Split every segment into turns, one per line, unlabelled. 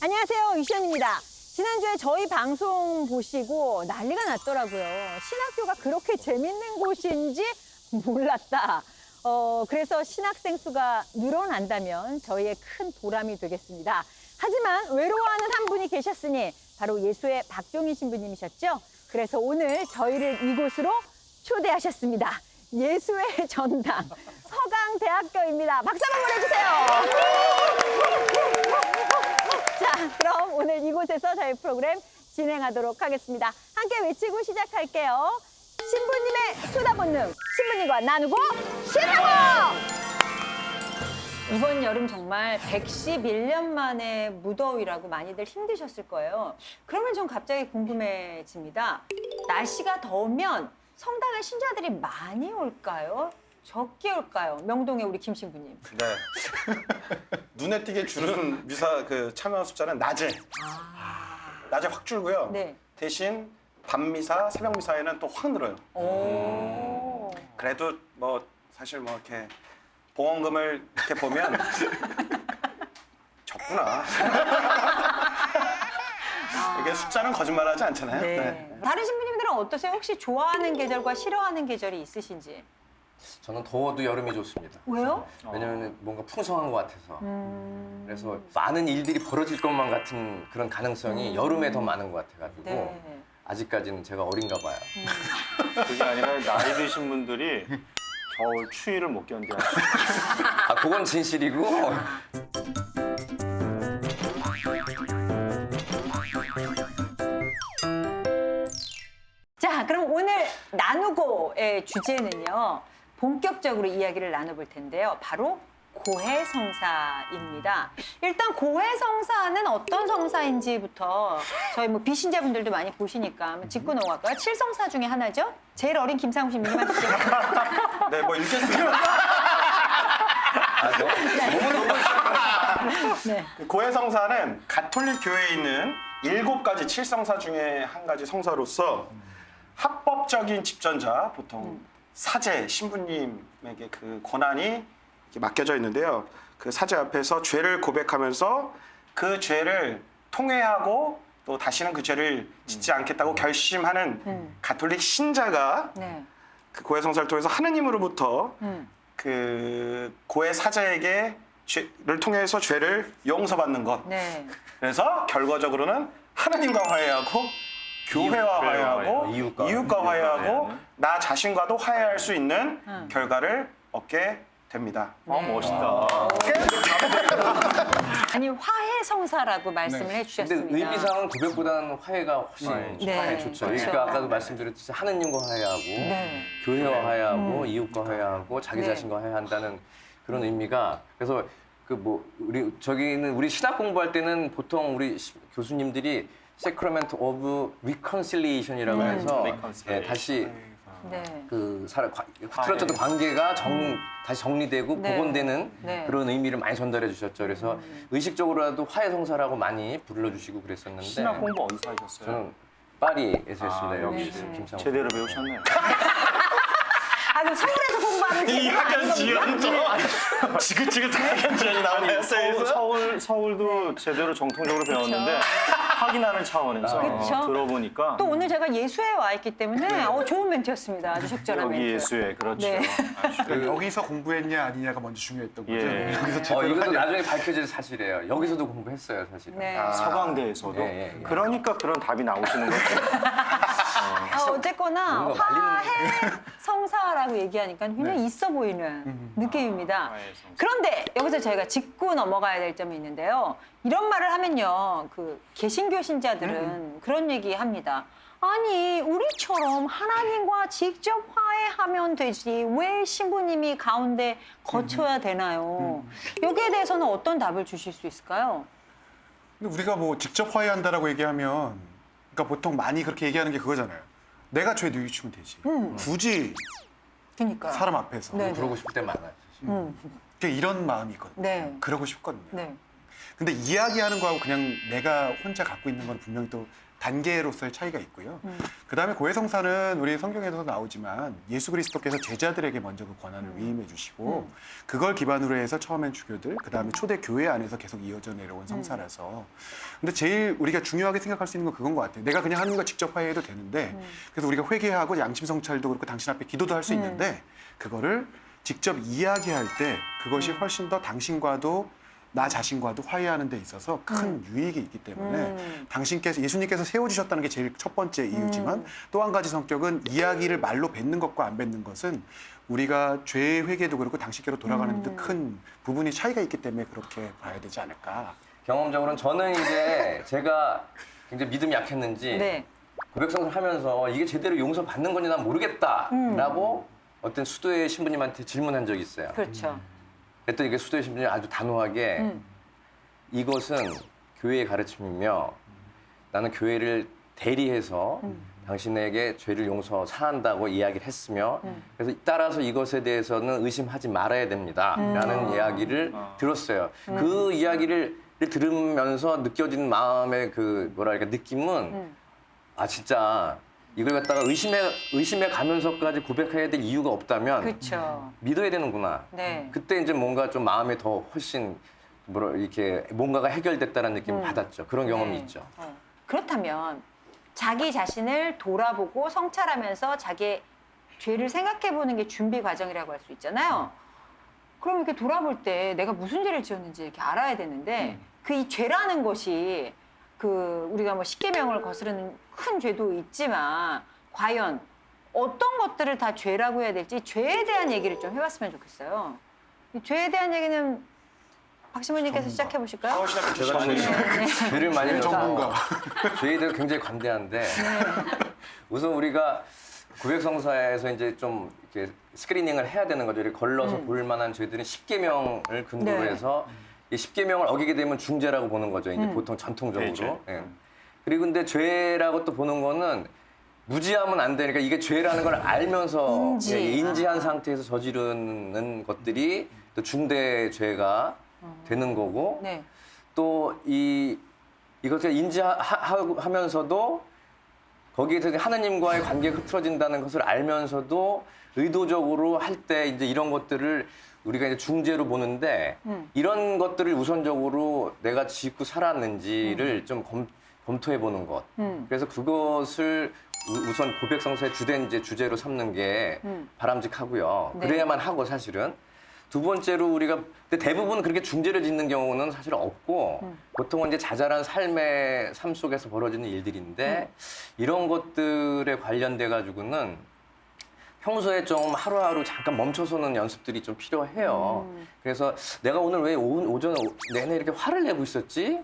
안녕하세요, 유시연입니다. 지난주에 저희 방송 보시고 난리가 났더라고요. 신학교가 그렇게 재밌는 곳인지 몰랐다. 그래서 신학생 수가 늘어난다면 저희의 큰 보람이 되겠습니다. 하지만 외로워하는 한 분이 계셨으니 바로 예수의 박종희 신부님이셨죠. 그래서 오늘 저희를 이곳으로 초대하셨습니다. 예수의 전당 서강대학교입니다. 박수 한번 보내주세요. 자, 그럼 오늘 이곳에서 저희 프로그램 진행하도록 하겠습니다. 함께 외치고 시작할게요. 신부님의 수다 본능, 신부님과 나누고 신나고! 이번 여름 정말 111년 만에 무더위라고 많이들 힘드셨을 거예요. 그러면 전 갑자기 궁금해집니다. 날씨가 더우면 성당에 신자들이 많이 올까요? 적게 올까요? 명동의 우리 김 신부님.
네. 눈에 띄게 줄은 미사 참여 숫자는 낮에 확 줄고요.
네.
대신 밤 미사, 새벽 미사에는 또 확 늘어요.
오.
그래도 사실 이렇게 보험금을 이렇게 보면 적구나. 이게 숫자는 거짓말하지 않잖아요.
네.
네.
다른 신부님들은 어떠세요? 혹시 좋아하는 계절과 싫어하는 계절이 있으신지?
저는 더워도 여름이 좋습니다.
왜요?
왜냐하면 뭔가 풍성한 것 같아서. 그래서 많은 일들이 벌어질 것만 같은 그런 가능성이 여름에 더 많은 것 같아가지고
네.
아직까지는 제가 어린가 봐요.
그게 아니라 나이 드신 분들이 겨울 추위를 못 견뎌요.
아, 그건 진실이고.
자, 그럼 오늘 나누고의 주제는요. 본격적으로 이야기를 나눠볼 텐데요. 바로 고해성사입니다. 일단 고해성사는 어떤 성사인지부터 저희 비신자분들도 많이 보시니까 한번 짚고 넘어갈까요? 7성사 중에 하나죠? 제일 어린 김상우 신부님한테 제가
네, 읽겠습니다.
네.
고해성사는 가톨릭 교회에 있는 7가지 7성사 중에 한 가지 성사로서 합법적인 집전자, 보통 사제, 신부님에게 그 권한이 이렇게 맡겨져 있는데요. 그 사제 앞에서 죄를 고백하면서 그 죄를 통회하고 또 다시는 그 죄를 짓지 않겠다고 결심하는 가톨릭 신자가
네.
그 고해성사를 통해서 하느님으로부터
음.
그 고해 사제에게 죄를 통해서 죄를 용서받는 것.
네.
그래서 결과적으로는 하느님과 화해하고 교회와 화해하고 이웃과 화해하고 나 자신과도 화해할 수 있는 결과를 얻게 됩니다.
멋있다.
아니 화해성사라고 말씀을
근데
해주셨습니다.
의미상은 고백보다는 화해가 훨씬
네.
화해 좋죠.
그렇죠.
그러니까 아까도 말씀드렸듯이 하느님과 화해하고
네.
교회와 화해하고 이웃과 화해하고 자기
네.
자신과 화해한다는 그런 의미가 그래서 우리 신학 공부할 때는 보통 우리 교수님들이 Sacrament of Reconciliation이라고 해서
Reconciliation.
다시
네.
흐트러졌던 관계가 다시 정리되고
네.
복원되는
네.
그런 의미를 많이 전달해 주셨죠. 그래서 의식적으로라도 화해성사라고 많이 불러주시고 그랬었는데
신학 공부 어디서 하셨어요?
저는 파리에서 했습니다. 여기
네.
김창호.
제대로 배우셨네요.
아 그럼 서울에서 공부하면
이 학연 지연도
네.
지긋지긋한 학연 지연이 나오네요.
서울도 제대로 정통적으로 배웠는데 확인하는 차원에서
그쵸.
들어보니까
또 오늘 제가 예수에 와 있기 때문에 좋은 멘트였습니다. 아주 적절한 멘트.
여기 예수에 그렇죠.
네.
여기서 공부했냐 아니냐가 먼저 중요했던 거죠.
예.
여기서 제대로
이것도
하냐.
나중에 밝혀질 사실이에요. 여기서도 공부했어요, 사실은.
네.
서강대에서도
예, 예.
그러니까 그런 답이 나오시는 거죠.
어쨌거나
뭔가 말리는
화해성사라고 얘기하니까 굉장히 있어 보이는 느낌입니다.
화해성사.
그런데 여기서 저희가 짚고 넘어가야 될 점이 있는데요. 이런 말을 하면요. 그 개신교 신자들은 그런 얘기 합니다. 아니 우리처럼 하나님과 직접 화해하면 되지 왜 신부님이 가운데 거쳐야 되나요? 여기에 대해서는 어떤 답을 주실 수 있을까요?
근데 우리가 직접 화해한다라고 얘기하면 그러니까 보통 많이 그렇게 얘기하는 게 그거잖아요. 내가 죄 뉘우치면 되지. 굳이
그러니까.
사람 앞에서.
네.
그러고 싶을 때 많아요. 사실.
그러니까 이런 마음이 있거든요.
네.
그러고 싶거든요.
네.
근데 이야기하는 거하고 그냥 내가 혼자 갖고 있는 건 분명히 또 단계로서의 차이가 있고요. 그다음에 고해성사는 우리 성경에도 나오지만 예수 그리스도께서 제자들에게 먼저 그 권한을 위임해 주시고 그걸 기반으로 해서 처음엔 주교들, 그다음에 초대 교회 안에서 계속 이어져 내려온 성사라서. 근데 제일 우리가 중요하게 생각할 수 있는 건 그건 것 같아요. 내가 그냥 하나님과 직접 화해해도 되는데 그래서 우리가 회개하고 양심 성찰도 그렇고 당신 앞에 기도도 할 수 있는데 그거를 직접 이야기할 때 그것이 훨씬 더 당신과도 나 자신과도 화해하는 데 있어서 큰 유익이 있기 때문에 당신께서 예수님께서 세워주셨다는 게 제일 첫 번째 이유지만 또 한 가지 성격은 이야기를 말로 뱉는 것과 안 뱉는 것은 우리가 죄의 회개도 그렇고 당신께로 돌아가는 데 큰 부분이 차이가 있기 때문에 그렇게 봐야 되지 않을까.
경험적으로는 저는 이제 제가 굉장히 믿음이 약했는지
네.
고백성사를 하면서 이게 제대로 용서받는 건지 난 모르겠다라고 어떤 수도의 신부님한테 질문한 적이 있어요.
그렇죠.
그랬더니 이게 수도의 신부님이 아주 단호하게 이것은 교회의 가르침이며 나는 교회를 대리해서 당신에게 죄를 용서 사한다고 이야기를 했으며 그래서 따라서 이것에 대해서는 의심하지 말아야 됩니다. 라는 이야기를 들었어요. 그 이야기를 들으면서 느껴진 마음의 그 뭐랄까 느낌은 아 진짜 이걸 갖다가 의심해 가면서까지 고백해야 될 이유가 없다면
그렇죠.
믿어야 되는구나.
네.
그때 이제 뭔가 좀 마음이 더 훨씬 뭐라 이렇게 뭔가가 해결됐다는 느낌을 받았죠. 그런 경험이
네.
있죠.
그렇다면 자기 자신을 돌아보고 성찰하면서 자기의 죄를 생각해보는 게 준비 과정이라고 할 수 있잖아요. 그럼 이렇게 돌아볼 때 내가 무슨 죄를 지었는지 이렇게 알아야 되는데 그 이 죄라는 것이 그 우리가 뭐 십계명을 거스르는 큰 죄도 있지만 과연 어떤 것들을 다 죄라고 해야 될지 죄에 대한 얘기를 좀 해봤으면 좋겠어요. 이 죄에 대한 얘기는 박 신부님께서 시작해 보실까요?
제가
네.
죄를 많이
전문가.
져서 죄에 대해 굉장히 관대한데 우선 우리가 고백성사에서 이제 좀 이렇게 스크리닝을 해야 되는 거죠. 이렇게 걸러서 볼 만한 죄들은 십계명을 근거로
네.
해서 이 십계명을 어기게 되면 중죄라고 보는 거죠. 이제 보통 전통적으로. 예. 그리고 근데 죄라고 또 보는 거는 무지하면 안 되니까 이게 죄라는 걸 알면서
인지.
예, 인지한 상태에서 저지르는 것들이 또 중대 죄가 되는 거고
네.
또 이것을 인지하면서도 거기에서 하나님과의 관계가 흐트러진다는 것을 알면서도 의도적으로 할 때 이제 이런 것들을 우리가 이제 중죄로 보는데 이런 것들을 우선적으로 내가 짓고 살았는지를 좀 검토해 보는 것. 그래서 그것을 우선 고백성사의 주된 이제 주제로 삼는 게 바람직하고요.
네.
그래야만 하고 사실은. 두 번째로 우리가 근데 대부분 그렇게 중죄를 짓는 경우는 사실 없고 보통은 이제 자잘한 삶 속에서 벌어지는 일들인데 이런 것들에 관련돼 가지고는 평소에 좀 하루하루 잠깐 멈춰서는 연습들이 좀 필요해요. 그래서 내가 오늘 왜 오전 내내 이렇게 화를 내고 있었지?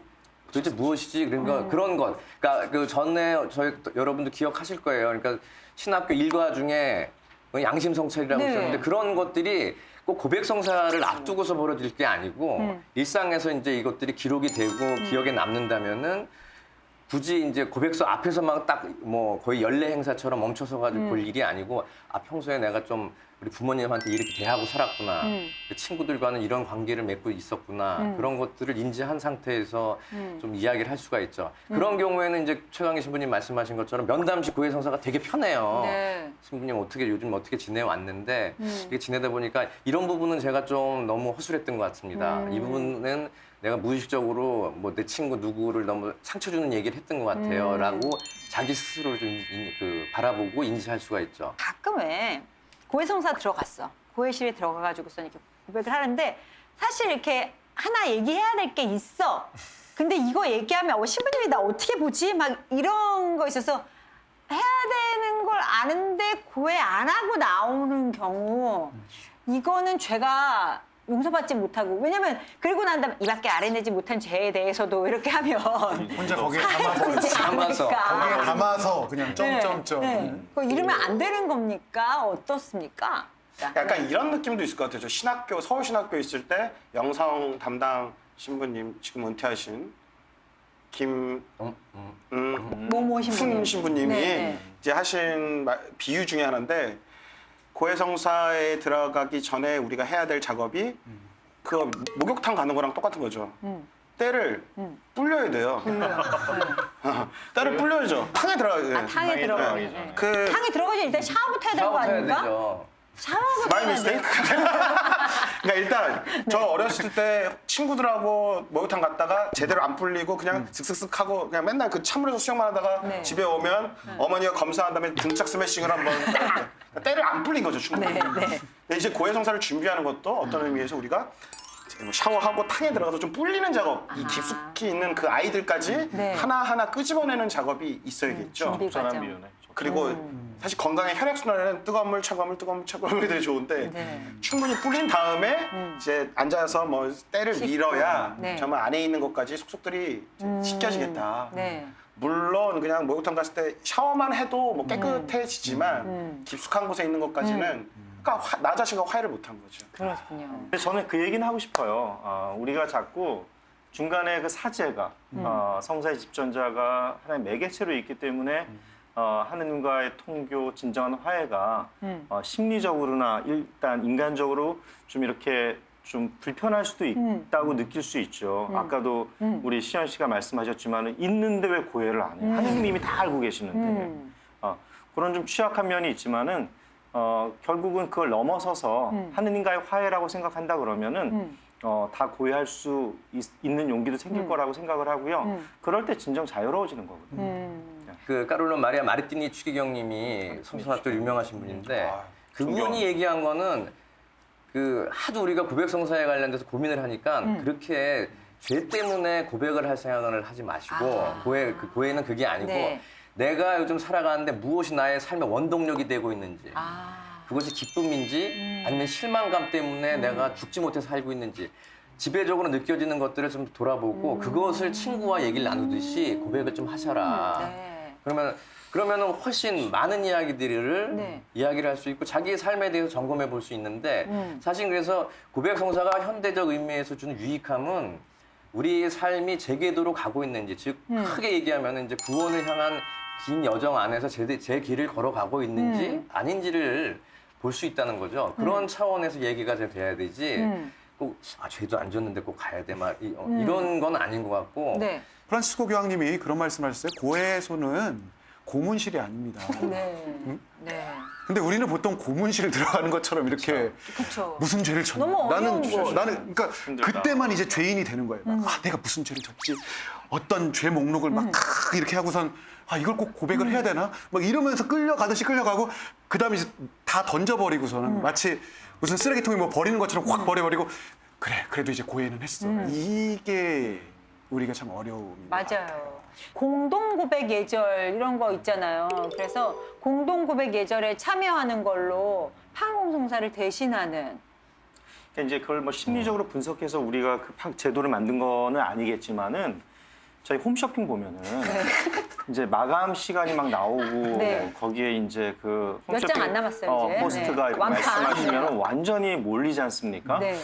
도대체 무엇이지? 그러니까 그런 것. 그러니까 그 전에 저희 여러분도 기억하실 거예요. 그러니까 신학교 일과 중에 양심성찰이라고
네.
있었는데 그런 것들이 꼭 고백성사를 앞두고서 벌어질 게 아니고 일상에서 이제 이것들이 기록이 되고 기억에 남는다면은 굳이 이제 고백서 앞에서만 딱 뭐 거의 연례 행사처럼 멈춰서 가지고 볼 일이 아니고 아 평소에 내가 좀 우리 부모님한테 이렇게 대하고 살았구나 그 친구들과는 이런 관계를 맺고 있었구나 그런 것들을 인지한 상태에서 좀 이야기를 할 수가 있죠. 그런 경우에는 이제 최강희 신부님 말씀하신 것처럼 면담식 고해성사가 되게 편해요.
네.
신부님 요즘 어떻게 지내왔는데 이렇게 지내다 보니까 이런 부분은 제가 좀 너무 허술했던 것 같습니다. 이 부분은 내가 무의식적으로 뭐 내 친구 누구를 너무 상처 주는 얘기를 했던 것 같아요. 라고 자기 스스로를 좀 바라보고 인지할 수가 있죠.
가끔 왜 고해성사 들어갔어. 고해실에 들어가가지고서 이렇게 고백을 하는데 사실 이렇게 하나 얘기해야 될 게 있어. 근데 이거 얘기하면 신부님이 나 어떻게 보지? 막 이런 거 있어서 해야 되는 걸 아는데 고해 안 하고 나오는 경우 이거는 죄가 용서받지 못하고 왜냐면 그리고 난 다음에 이밖에 알아내지 못한 죄에 대해서도 이렇게 하면
혼자 거기에
되지
담아서.
않을까.
거기에 담아서 그냥 점점점.
네. 그거 이러면 안 되는 겁니까? 어떻습니까? 자,
약간 이런 느낌도 있을 것 같아요. 저 신학교 서울신학교에 있을 때 영상 담당 신부님 지금 은퇴하신
모모 신부님.
신부님이
네.
이제 하신 비유 중에 하나인데 고해성사에 들어가기 전에 우리가 해야 될 작업이 그 목욕탕 가는 거랑 똑같은 거죠. 때를 불려야 돼요.
불려요.
때를 불려야죠. 탕에 들어가야 돼요.
아, 탕에
탕에
들어가기.
들어가기 전에.
그
탕에 들어가기 일단 샤워부터 해야 되는 거
샤워부터 해야
아닙니까?
되죠.
샤워부터
마이
해야
미스테이크.
돼요.
그러니까 일단 저 어렸을 때 친구들하고 목욕탕 갔다가 제대로 안 풀리고 그냥 슥슥슥 하고 그냥 맨날 그 찬물에서 수영만 하다가
네.
집에 오면 어머니가 검사한 다음에 등짝 스매싱을 한번 때를 안 풀린 거죠 충분히.
네, 네.
근데 이제 고해성사를 준비하는 것도 어떤 의미에서 우리가 뭐 샤워하고 탕에 들어가서 좀 불리는 작업, 이 깊숙이 있는 그 아이들까지
네.
하나하나 끄집어내는 작업이 있어야겠죠.
준비
사람
과정.
미연에.
그리고 사실 건강의 혈액순환에는 뜨거운 물, 차가운 물, 뜨거운 물, 차가운 물이 되게 좋은데
네.
충분히 불린 다음에 이제 앉아서 뭐 때를
씻고.
밀어야
네.
정말 안에 있는 것까지 속속들이 이제 씻겨지겠다.
네.
물론 그냥 목욕탕 갔을 때 샤워만 해도 뭐 깨끗해지지만 깊숙한 곳에 있는 것까지는 그러니까 나 자신과 화해를 못한 거죠.
그렇군요.
근데 저는 그 얘기는 하고 싶어요. 우리가 자꾸 중간에 그 사제가 성사의 집전자가 하나의 매개체로 있기 때문에 하느님과의 통교, 진정한 화해가 심리적으로나 일단 인간적으로 좀 이렇게 좀 불편할 수도 있다고 느낄 수 있죠. 아까도 우리 시연 씨가 말씀하셨지만 있는데 왜 고해를 안 해요? 하느님 이미 다 알고 계시는데 그런 좀 취약한 면이 있지만은 결국은 그걸 넘어서서 하느님과의 화해라고 생각한다 그러면은 다 고해할 수 있는 용기도 생길 거라고 생각을 하고요. 그럴 때 진정 자유로워지는 거거든요.
그 까롤로 마리아 마르티니 추기경님이 성서학도 유명하신 분인데 그분이
존경하는.
얘기한 거는 그 하도 우리가 고백성사에 관련돼서 고민을 하니까 그렇게 죄 때문에 고백을 할 생각을 하지 마시고 그 고해는 그게 아니고
네.
내가 요즘 살아가는데 무엇이 나의 삶의 원동력이 되고 있는지
아.
그것이 기쁨인지 아니면 실망감 때문에 내가 죽지 못해 살고 있는지 지배적으로 느껴지는 것들을 좀 돌아보고 그것을 친구와 얘기를 나누듯이 고백을 좀 하셔라.
네.
그러면은 훨씬 많은 이야기들을
네.
이야기를 할 수 있고 자기의 삶에 대해서 점검해 볼 수 있는데 사실 그래서 고백성사가 현대적 의미에서 주는 유익함은 우리의 삶이 제궤도로 가고 있는지 즉 크게 얘기하면 이제 구원을 향한 긴 여정 안에서 제 길을 걸어가고 있는지 아닌지를 볼 수 있다는 거죠. 그런 차원에서 얘기가 돼야 되지. 꼭 죄도 안 졌는데 꼭 가야 돼 막 이런 건 아닌 것 같고.
네.
프란치스코 교황님이 그런 말씀하셨어요. 고해소는 고문실이 아닙니다.
네. 네.
근데 우리는 보통 고문실 들어가는 것처럼 이렇게
그렇죠.
무슨 죄를 졌나?
너무 어려운 거.
나는 그러니까
힘들다.
그때만 이제 죄인이 되는 거예요. 막, 내가 무슨 죄를 졌지? 어떤 죄 목록을 막 이렇게 하고선 이걸 꼭 고백을 해야 되나? 막 이러면서 끌려가듯이 끌려가고 그다음에 이제 다 던져버리고서는 마치 무슨 쓰레기통에 뭐 버리는 것처럼 확 버려버리고 그래도 이제 고해는 했어. 이게 우리가 참 어려움입니다.
맞아요. 공동 고백 예절 이런 거 있잖아요. 그래서 공동 고백 예절에 참여하는 걸로 판공송사를 대신하는.
그러니까 이제 그걸 뭐 심리적으로 분석해서 우리가 그 제도를 만든 거는 아니겠지만은 저희 홈쇼핑 보면은 이제 마감 시간이 막 나오고
네.
거기에 이제 그
몇장안 남았어요, 이제.
포스트가
네.
이렇게
완판.
말씀하시면 완전히 몰리지 않습니까?
네.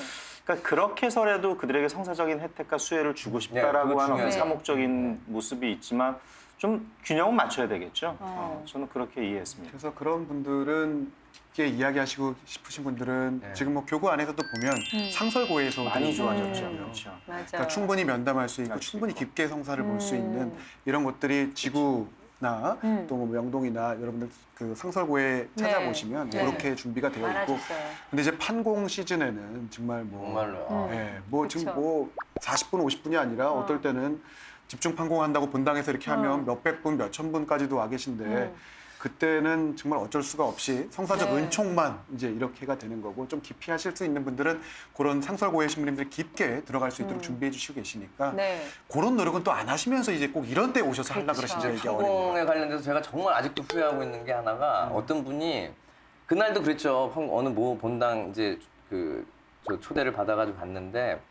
그러니까 그렇게 해서라도 그들에게 성사적인 혜택과 수혜를 주고 싶다라고
그거
하는
중요해요.
사목적인 모습이 있지만 좀 균형은 맞춰야 되겠죠. 저는 그렇게 이해했습니다.
그래서 그런 분들은 깊게 이야기하시고 싶으신 분들은
네.
지금 뭐 교구 안에서도 보면 상설고에서
많이 좋아졌죠. 그렇죠.
맞아요.
그러니까 충분히 면담할 수 있고
할수
충분히
있고.
깊게 성사를 볼 수 있는 이런 것들이 지구나 또 뭐 명동이나 여러분들 그 상설고에
네.
찾아보시면
네.
그렇게 준비가 되어 있고
많아졌어요.
근데 이제 판공 시즌에는 정말 뭐
정말로.
예, 뭐
그쵸.
지금 뭐 40분 50분이 아니라 어떨 때는 집중 판공한다고 본당에서 이렇게 하면 몇백 분 몇천 분까지도 와 계신데 그때는 정말 어쩔 수가 없이 성사적
네.
은총만 이제 이렇게가 되는 거고 좀 깊이 하실 수 있는 분들은 그런 상설고해 신부님들이 깊게 들어갈 수 있도록 준비해 주시고 계시니까
네.
그런 노력은 또 안 하시면서 이제 꼭 이런 때 오셔서 하려고
그렇죠.
그러시니까 이게 어려운 거예요.
판공에 관련돼서 제가 정말 아직도 후회하고 있는 게 하나가 어떤 분이 그날도 그랬죠. 어느 모 본당 이제 저 초대를 받아가지고 갔는데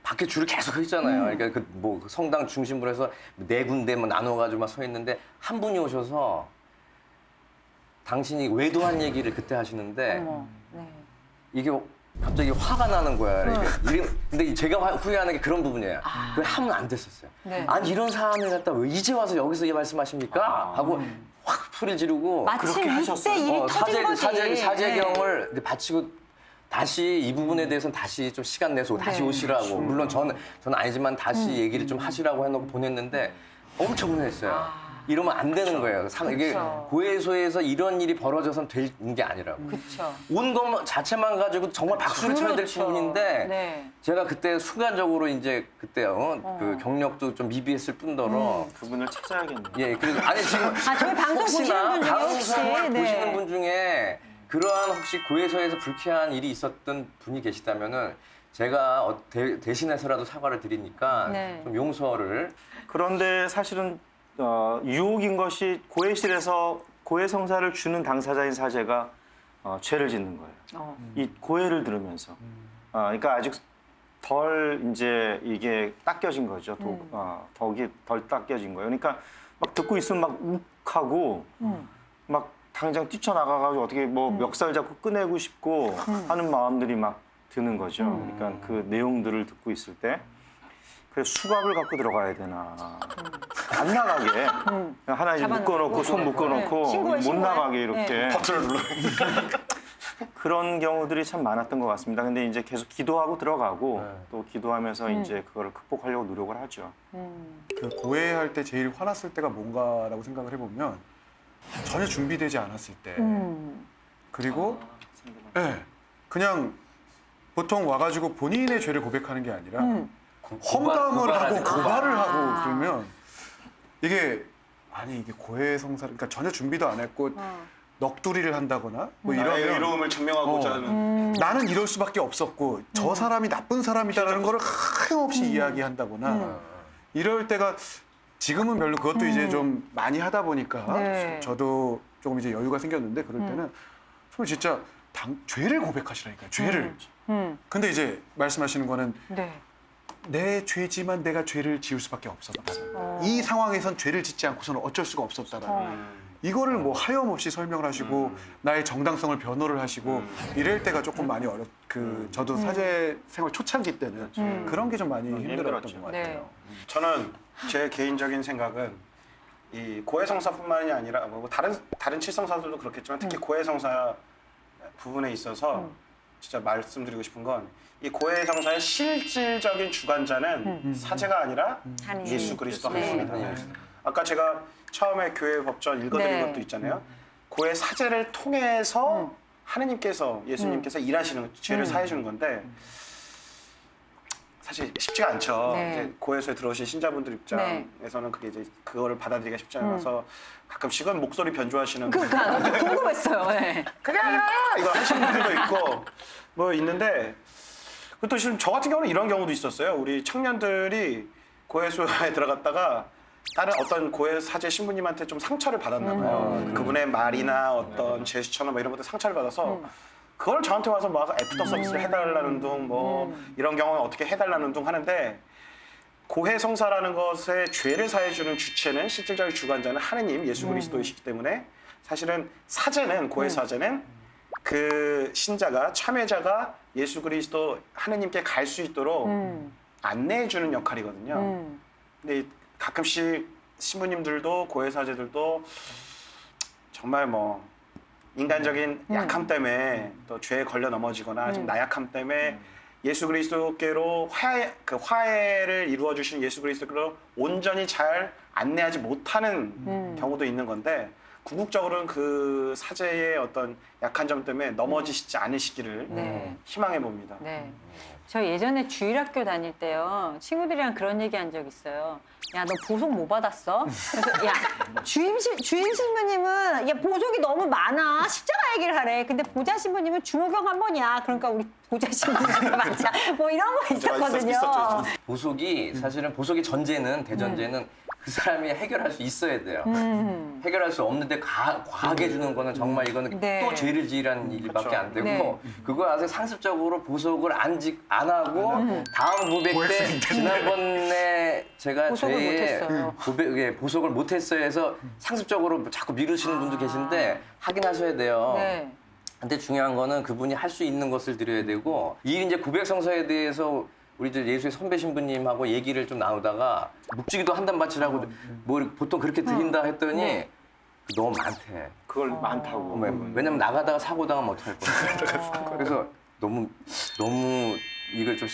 밖에 줄을 계속 서 있잖아요. 그러니까 그 뭐 성당 중심부로 해서 네 군데 뭐 나눠가지고 막 서 있는데 한 분이 오셔서 당신이 외도한 얘기를 그때 하시는데
어머. 네.
이게 갑자기 화가 나는 거야. 근데 제가 후회하는 게 그런 부분이에요. 그걸 하면 안 됐었어요.
네.
아니 이런 사안을 갖다 왜 이제 와서 여기서 이 말씀하십니까? 하고 확 소리를 지르고
마침
그렇게
이때
하셨어요?
일이 터진 거지.
사제경을 이렇게 바치고 다시 이 부분에 대해서는 다시 좀 시간 내서 다시
네.
오시라고. 물론 저는 아니지만 다시 얘기를 좀 하시라고 해놓고 보냈는데 엄청 분했어요. 이러면 안 되는 거예요. 이게
그쵸.
고해소에서 이런 일이 벌어져선 되는 게 아니라고.
그렇죠.
온 것 자체만 가지고 정말 박수를 쳐야 될
그렇죠.
부분인데
네.
제가 그때 순간적으로 이제 그때 그 경력도 좀 미비했을 뿐더러
그분을 찾아야겠네요.
예, 그래서 아니 지금
아, 저희 방송 보시는 분 중에 혹시,
방송을
네.
보시는 분 중에 그러한 혹시 고해소에서 불쾌한 일이 있었던 분이 계시다면은 제가 대신해서라도 사과를 드리니까
네.
좀 용서를.
그런데 사실은 유혹인 것이 고해실에서 고해성사를 주는 당사자인 사제가 죄를 짓는 거예요. 이 고해를 들으면서. 그러니까 아직 덜 이제 이게 닦여진 거죠. 덕이 덜 닦여진 거예요. 그러니까 막 듣고 있으면 막 욱하고 막 당장 뛰쳐나가가지고 어떻게 뭐 멱살 잡고 꺼내고 싶고 하는 마음들이 막 드는 거죠. 그러니까 그 내용들을 듣고 있을 때. 그래서 수갑을 갖고 들어가야 되나. 안 나가게. 그냥 하나 이제
잡아놓고.
묶어놓고, 손 묶어놓고,
네. 신고해,
못
신고해.
나가게 이렇게.
네.
버튼을 눌러.
그런 경우들이 참 많았던 것 같습니다. 근데 이제 계속 기도하고 들어가고
네.
또 기도하면서 이제 그거를 극복하려고 노력을 하죠.
그 고해할 때 제일 화났을 때가 뭔가라고 생각을 해보면 전혀 준비되지 않았을 때 그리고 예, 그냥 보통 와가지고 본인의 죄를 고백하는 게 아니라 험담을 하고 고발을 하고 그러면 이게 아니 이게 고해성사를 그러니까 전혀 준비도 안 했고 넋두리를 한다거나 뭐
나의
이러면
의로움을 증명하고자 하는.
나는 이럴 수밖에 없었고 저 사람이 나쁜 사람이다라는 거를 하염없이 이야기한다거나 이럴 때가 지금은 별로 그것도 이제 좀 많이 하다 보니까
네.
저도 조금 이제 여유가 생겼는데 그럴 때는 정말 진짜 죄를 고백하시라니까요. 죄를. 근데 이제 말씀하시는 거는
네.
내 죄지만 내가 죄를 지을 수밖에 없었다. 이 상황에선 죄를 짓지 않고서는 어쩔 수가 없었다라는. 이거를 뭐 하염없이 설명을 하시고 나의 정당성을 변호를 하시고 이럴 때가 조금 많이 저도 사제 생활 초창기 때는 그런 게 좀 많이 힘들었던
힘들었죠.
것
네.
같아요.
저는 제 개인적인 생각은 이 고해성사뿐만이 아니라 뭐 다른 칠성사들도 그렇겠지만 특히 고해성사 부분에 있어서 진짜 말씀드리고 싶은 건 이 고해성사의 실질적인 주관자는 사제가 아니라
하나님.
예수 그리스도
네.
하나님입니다. 아까 제가 처음에 교회 법전 읽어드린
네.
것도 있잖아요. 고해 사제를 통해서 하느님께서 예수님께서 일하시는 죄를 사해 주는 건데 사실 쉽지가 않죠.
네.
이제 고해소에 들어오신 신자분들 입장에서는 그게 이제 그거를 받아들이기가 쉽지 않아서 가끔씩은 목소리 변조하시는
그러니까 좀 궁금했어요. 네.
그게 아니라 이거 하시는 분들도 있고 뭐 있는데 또 지금 저 같은 경우는 이런 경우도 있었어요. 우리 청년들이 고해소에 들어갔다가 다른 어떤 고해 사제 신부님한테 좀 상처를 받았나 봐요. 그분의 말이나 어떤 제스처나 뭐 이런 것들 상처를 받아서 그걸 저한테 와서 막 애프터 서비스를 해달라는 둥 뭐 이런 경우에 어떻게 해달라는 둥 하는데 고해 성사라는 것에 죄를 사해주는 주체는 실질적인 주관자는 하느님 예수 그리스도이시기 때문에 사실은 사제는 고해 사제는 그 신자가 참여자가 예수 그리스도 하느님께 갈 수 있도록 안내해주는 역할이거든요. 근데 가끔씩 신부님들도 고해 사제들도 정말 뭐 인간적인 약함 때문에 또 죄에 걸려 넘어지거나 좀 나약함 때문에 예수 그리스도께로 화해를 이루어 주시는 예수 그리스도께로 온전히 잘 안내하지 못하는 경우도 있는 건데 궁극적으로는 그 사제의 어떤 약한 점 때문에 넘어지시지 않으시기를
네.
희망해 봅니다.
네. 저 예전에 주일학교 다닐 때요. 친구들이랑 그런 얘기 한 적 있어요. 야, 너 보석 뭐 받았어? 그래서 야, 주임 신부님은 야, 보석이 너무 많아. 십자가 얘기를 하래. 근데 보좌 신부님은 주목경 한 번이야. 그러니까 우리 보좌 신부님 맞자. 뭐 이런 거 있었거든요.
있었죠.
보석이 사실은 보석의 전제는 대전제는 그 사람이 해결할 수 있어야 돼요. 해결할 수 없는데 과하게 주는 거는 정말 이거는
네.
또 죄를 지으라는 일밖에 안 되고
네.
그거 아주 상습적으로 보석을 안 하고 다음 고백 때 지난번에 제가
보석을 못했어요.
보석을 못했어요 해서 상습적으로 자꾸 미루시는 분도 계신데 하긴 하셔야 돼요.
네.
근데 중요한 거는 그분이 할 수 있는 것을 드려야 되고 이 이제 고백 성사에 대해서 우리 이제 예수의 선배 신부님하고 얘기를 좀 나누다가 묵직이도 한 단 바치라고 뭐 보통 그렇게 드린다 했더니 너무 많대.
그걸 많다고.
왜냐면 나가다가 사고 당하면 어떡할 거야. 그래서 너무 이걸 좀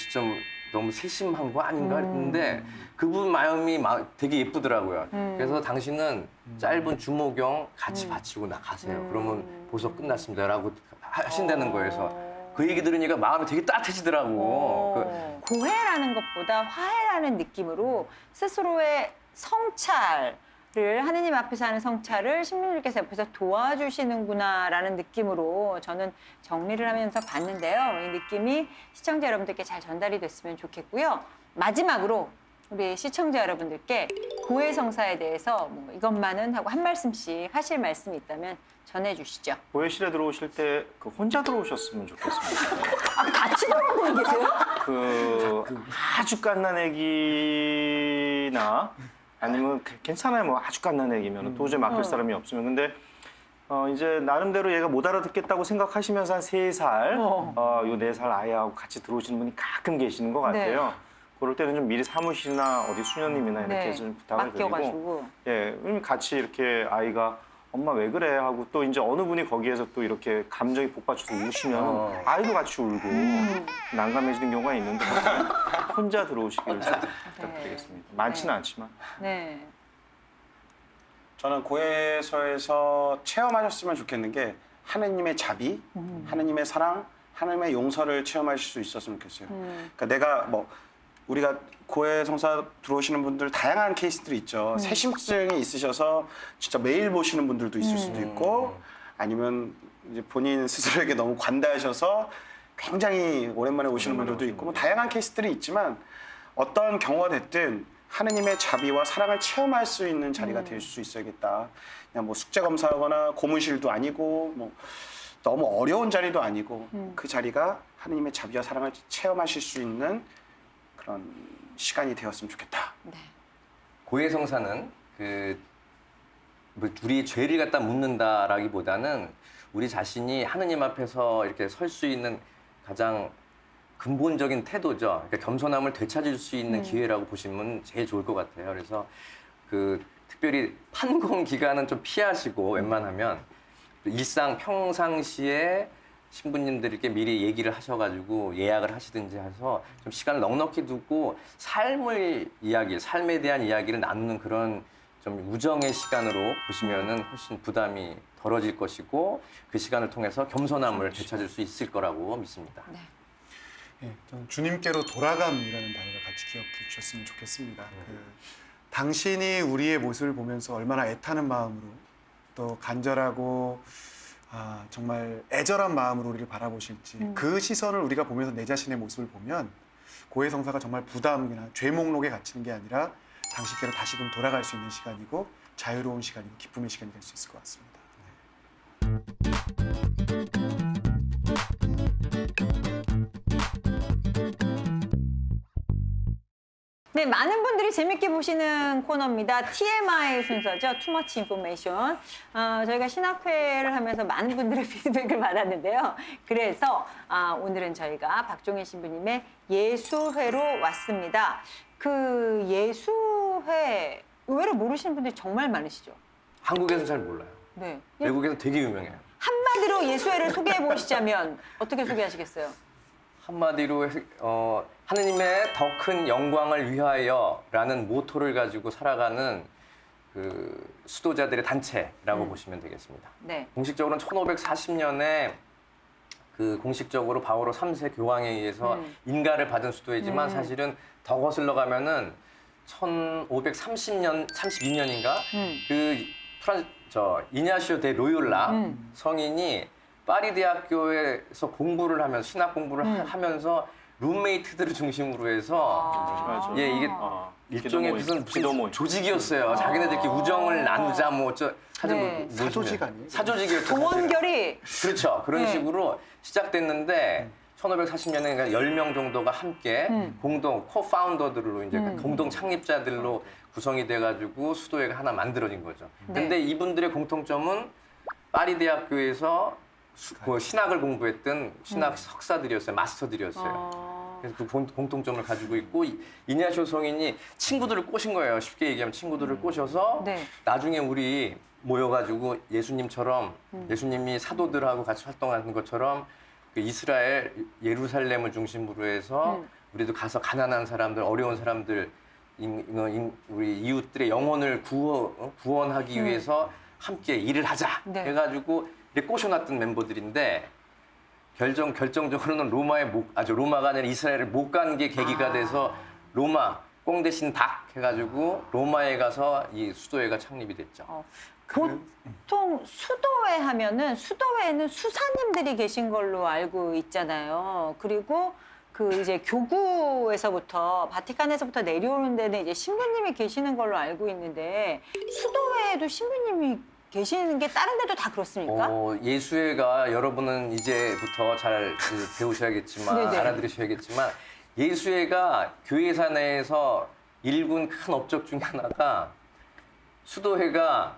너무 세심한 거 아닌가 했는데 그분 마음이 되게 예쁘더라고요. 그래서 당신은 짧은 주모경 같이 바치고 나가세요. 그러면 보석 끝났습니다라고 하신다는 거예요. 그래서 그 얘기 들으니까 마음이 되게 따뜻해지더라고.
고해라는 것보다 화해라는 느낌으로 스스로의 성찰을 하느님 앞에서 하는 성찰을 신부님께서 옆에서 도와주시는구나라는 느낌으로 저는 정리를 하면서 봤는데요. 이 느낌이 시청자 여러분들께 잘 전달이 됐으면 좋겠고요. 마지막으로 우리 시청자 여러분들께 고해 성사에 대해서 뭐 이것만은 하고 한 말씀씩 하실 말씀이 있다면 전해주시죠.
고해실에 들어오실 때 그 혼자 들어오셨으면 좋겠습니다.
아, 같이 들어온 분이 계세요?
그 아주 갓난 애기나 아니면 괜찮아요. 뭐 아주 갓난 애기면 도저히 맡길 사람이 없으면. 근데 이제 나름대로 얘가 못 알아듣겠다고 생각하시면서 한 3살, 요 4살 아이하고 같이 들어오시는 분이 가끔 계시는 것 같아요. 그럴 때는 좀 미리 사무실이나 어디 수녀님이나 이렇게 좀 부탁을 드리고,
맡겨가지고.
예, 같이 이렇게 아이가 엄마 왜 그래 하고 또 이제 어느 분이 거기에서 또 이렇게 감정이 복받쳐서 우시면 아이도 같이 울고 난감해지는 경우가 있는데 혼자 들어오시기를 좀 부탁드리겠습니다. 많지는 않지만.
네.
저는 고해서에서 체험하셨으면 좋겠는 게 하느님의 자비, 하느님의 사랑, 하느님의 용서를 체험하실 수 있었으면 좋겠어요. 그러니까 내가 뭐 우리가 고해 성사 들어오시는 분들 다양한 케이스들이 있죠. 세심증이 있으셔서 진짜 매일 보시는 분들도 있을 수도 있고, 아니면 이제 본인 스스로에게 너무 관대하셔서 굉장히 오랜만에 오시는 분들도 있고, 뭐 다양한 케이스들이 있지만 어떤 경우가 됐든 하느님의 자비와 사랑을 체험할 수 있는 자리가 될 수 있어야겠다. 그냥 뭐 숙제 검사하거나 고문실도 아니고 뭐 너무 어려운 자리도 아니고 그 자리가 하느님의 자비와 사랑을 체험하실 수 있는 그런 시간이 되었으면 좋겠다.
네.
고해 성사는 뭐 우리의 죄를 갖다 묻는다라기보다는 우리 자신이 하느님 앞에서 이렇게 설 수 있는 가장 근본적인 태도죠. 그러니까 겸손함을 되찾을 수 있는 기회라고 보시면 제일 좋을 것 같아요. 그래서 특별히 판공 기간은 좀 피하시고 웬만하면 일상 평상시에 신부님들께 미리 얘기를 하셔가지고 예약을 하시든지 해서 좀 시간을 넉넉히 두고 삶에 대한 이야기를 나누는 그런 좀 우정의 시간으로 보시면은 훨씬 부담이 덜어질 것이고 그 시간을 통해서 겸손함을 되찾을 수 있을 거라고 믿습니다.
네.
예, 좀 주님께로 돌아감이라는 단어를 같이 기억해 주셨으면 좋겠습니다. 당신이 우리의 모습을 보면서 얼마나 애타는 마음으로 또 간절하고 정말 애절한 마음으로 우리를 바라보실지 그 시선을 우리가 보면서 내 자신의 모습을 보면 고해 성사가 정말 부담이나 죄 목록에 갇히는 게 아니라 당신께로 다시금 돌아갈 수 있는 시간이고 자유로운 시간이고 기쁨의 시간이 될 수 있을 것 같습니다.
네, 많은 분들이 재밌게 보시는 코너입니다. TMI 순서죠. Too Much Information. 저희가 신학회를 하면서 많은 분들의 피드백을 받았는데요. 그래서 오늘은 저희가 박종인 신부님의 예수회로 왔습니다. 그 예수회 의외로 모르시는 분들이 정말 많으시죠?
한국에서 잘 몰라요.
네.
외국에서 되게 유명해요.
한마디로 예수회를 소개해 보시자면 어떻게 소개하시겠어요?
한마디로 하느님의 더 큰 영광을 위하여라는 모토를 가지고 살아가는 그 수도자들의 단체라고 보시면 되겠습니다.
네.
공식적으로는 1540년에 그 공식적으로 바오로 3세 교황에 의해서 인가를 받은 수도이지만 사실은 더 거슬러 가면은 32년인가 이냐시오 데 로욜라 성인이 파리 대학교에서 공부를 하면서 신학 공부를 하면서 룸메이트들을 중심으로 해서 이게 일종의 무슨 조직이었어요. 자기네들끼리 우정을 나누자
네.
사조직 아니에요?
사조직이었죠.
동원결이
그렇죠. 그런
네.
식으로 시작됐는데 1540년에 10명 정도가 함께 공동 코파운더들로 이제 공동 창립자들로 구성이 돼가지고 수도회가 하나 만들어진 거죠. 근데 이분들의 공통점은 파리 대학교에서 그 신학을 공부했던 신학 석사들이었어요. 마스터들이었어요. 그래서 그 공통점을 가지고 있고 이냐시오 성인이 친구들을 꼬신 거예요. 쉽게 얘기하면 친구들을 꼬셔서
네.
나중에 우리 모여가지고 예수님처럼 예수님이 사도들하고 같이 활동하는 것처럼 그 이스라엘 예루살렘을 중심으로 해서 우리도 가서 가난한 사람들, 어려운 사람들, 우리 이웃들의 영혼을 구원하기 위해서 함께 일을 하자
네.
해가지고 이렇게 꼬셔놨던 멤버들인데 결정적으로는 로마가 아니라 이스라엘을 못 간 게 계기가 돼서 로마 꽁 대신 닭 해가지고 로마에 가서 이 수도회가 창립이 됐죠.
보통 수도회 하면은 수도회에는 수사님들이 계신 걸로 알고 있잖아요. 그리고 그 이제 교구에서부터 바티칸에서부터 내려오는 데는 이제 신부님이 계시는 걸로 알고 있는데 수도회에도 신부님이 계시는 게 다른 데도 다 그렇습니까?
예수회가 여러분은 이제부터 잘 배우셔야겠지만
네네.
알아들으셔야겠지만 예수회가 교회사 내에서 일군 큰 업적 중에 하나가 수도회가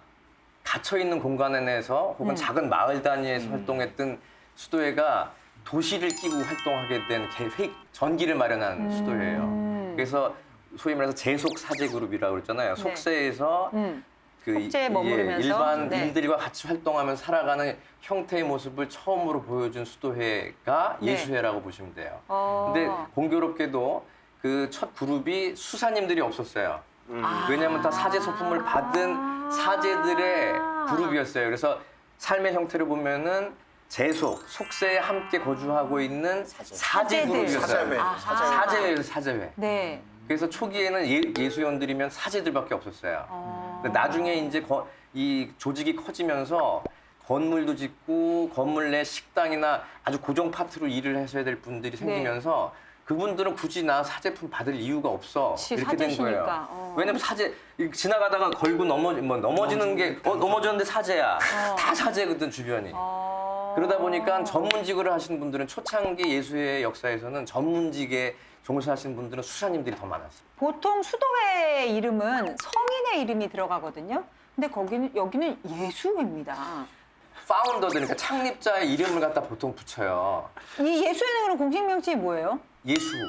갇혀있는 공간 안에서 혹은 작은 마을 단위에서 활동했던 수도회가 도시를 끼고 활동하게 된 전기를 마련한 수도회예요. 그래서 소위 말해서 재속 사제 그룹이라고 그랬잖아요.
네.
속세에서
속죄에 머무르면서?
일반
네.
인들과 같이 활동하면서 살아가는 형태의 모습을 처음으로 보여준 수도회가
네.
예수회라고 보시면 돼요.
어.
근데 공교롭게도 그 첫 그룹이 수사님들이 없었어요. 왜냐하면 다 사제 소품을 받은 사제들의 그룹이었어요. 그래서 삶의 형태를 보면은 재속, 속세에 함께 거주하고 있는 사제
사제들.
그룹이었어요.
사제회.
사제회.
네.
그래서 초기에는 예수연들이면 사제들밖에 없었어요. 근데 나중에 이제 이 조직이 커지면서 건물도 짓고 건물 내 식당이나 아주 고정 파트로 일을 하셔야 될 분들이 생기면서 그분들은 굳이 나 사제품 받을 이유가 없어.
그치,
이렇게 된
사제시니까.
거예요. 왜냐면 지나가다가 걸고 넘어지는 게 넘어졌는데 사제야. 다 사제거든 주변이. 그러다 보니까 전문직으로 하시는 분들은 초창기 예수의 역사에서는 전문직에 종사하시는 분들은 수사님들이 더 많았어요.
보통 수도회 이름은 성인의 이름이 들어가거든요. 근데 여기는 예수회입니다.
파운더들, 그러니까 창립자의 이름을 갖다 보통 붙여요.
이 예수회는 그럼 공식 명칭이 뭐예요?
예수회.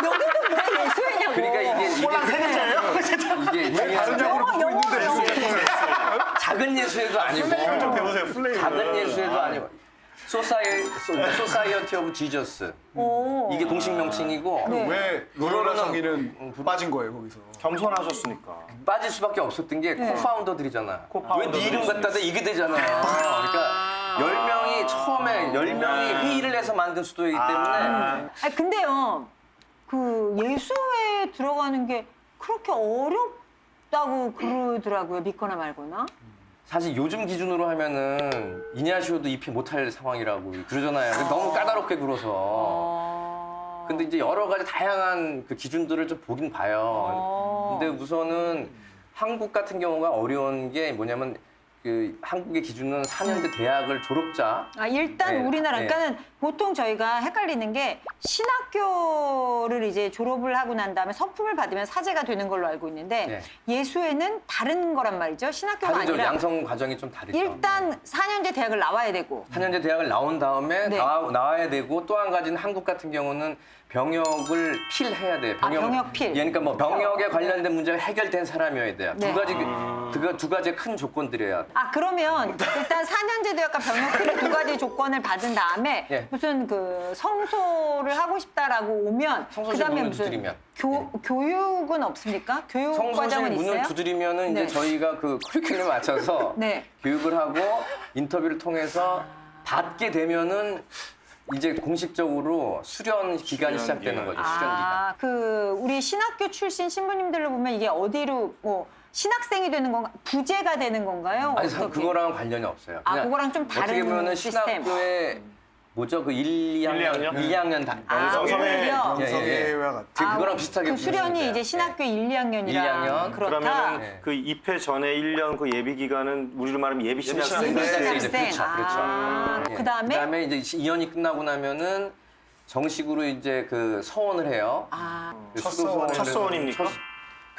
여기도 왜 예수회냐고.
그러니까 이게
다른 약으로 붙고 있는데.
작은 예수회도 아니고
플레이를 좀 배우세요. 플레이를.
작은 예수회도 아니고 소사이어티 오브 지저스
오.
이게 공식 명칭이고
네.
왜 로요라 성인은 빠진 거예요 거기서?
겸손하셨으니까.
빠질 수밖에 없었던 게
네.
코파운더들이잖아.
코파운더들이
왜 네 이름 갖다 대 이게 되잖아. 그러니까 10명이 처음에 10명이 회의를 해서 만든 수도이기 때문에
근데요, 그 예수회에 들어가는 게 그렇게 어렵다고 그러더라고요. 믿거나 말거나.
사실 요즘 기준으로 하면은 이냐시오도 입회 못할 상황이라고 그러잖아요. 너무 까다롭게 굴어서. 근데 이제 여러 가지 다양한 그 기준들을 좀 보긴 봐요. 근데 우선은 한국 같은 경우가 어려운 게 뭐냐면 그 한국의 기준은 4년제 대학을 졸업자.
일단
네,
우리나라,
네.
그러니까는 보통 저희가 헷갈리는 게 신학교를 이제 졸업을 하고 난 다음에 선품을 받으면 사제가 되는 걸로 알고 있는데 예수회는 다른 거란 말이죠. 신학교가
다르죠.
아니라
양성 과정이 좀 다르죠.
일단 4년제 대학을 나와야 되고
4년제 대학을 나온 다음에
네.
나와야 되고 또 한 가지는 한국 같은 경우는 병역을 필해야 돼요.
병역 필.
그러니까 뭐 병역에 관련된 문제가 해결된 사람이어야 돼요.
네.
두 가지 큰 조건들이에요.
그러면 일단 4년제 대학과 병역필의 두 가지 조건을 받은 다음에
예.
무슨 그 성소를 하고 싶다라고 오면
성소실
그다음에
문을
무슨
두드리면.
교육은 없습니까? 교육
성소실
과정은
문을
있어요?
두드리면은
네.
이제 저희가 그 커리큘럼에 맞춰서
네.
교육을 하고 인터뷰를 통해서 받게 되면은 이제 공식적으로 수련 기간이 시작되는 거죠. 수련 기간.
우리 신학교 출신 신부님들로 보면 이게 어디로 뭐 신학생이 되는 건가? 부제가 되는 건가요?
아니,
어떻게?
그거랑 관련이 없어요. 그냥
그거랑 좀 다른
어떻게 보면
시스템.
신학교에 뭐죠? 그 1, 2학년?
2학년?
2학년
오히려
명성회와 같은.
그거랑 비슷하게
그 수련이
보시면 돼요.
이제 신학교 1, 2학년이라
1, 2학년.
그렇다.
그러면은
네.
그 입회 전에 1년 그 예비 기간은 우리로 말하면 예비 신학생.
예비 신학생.
학생.
그렇죠. 예.
그다음에
그다음에 이제 2년이 끝나고 나면은 정식으로 이제 그 서원을 해요. 그
첫 서원입니까?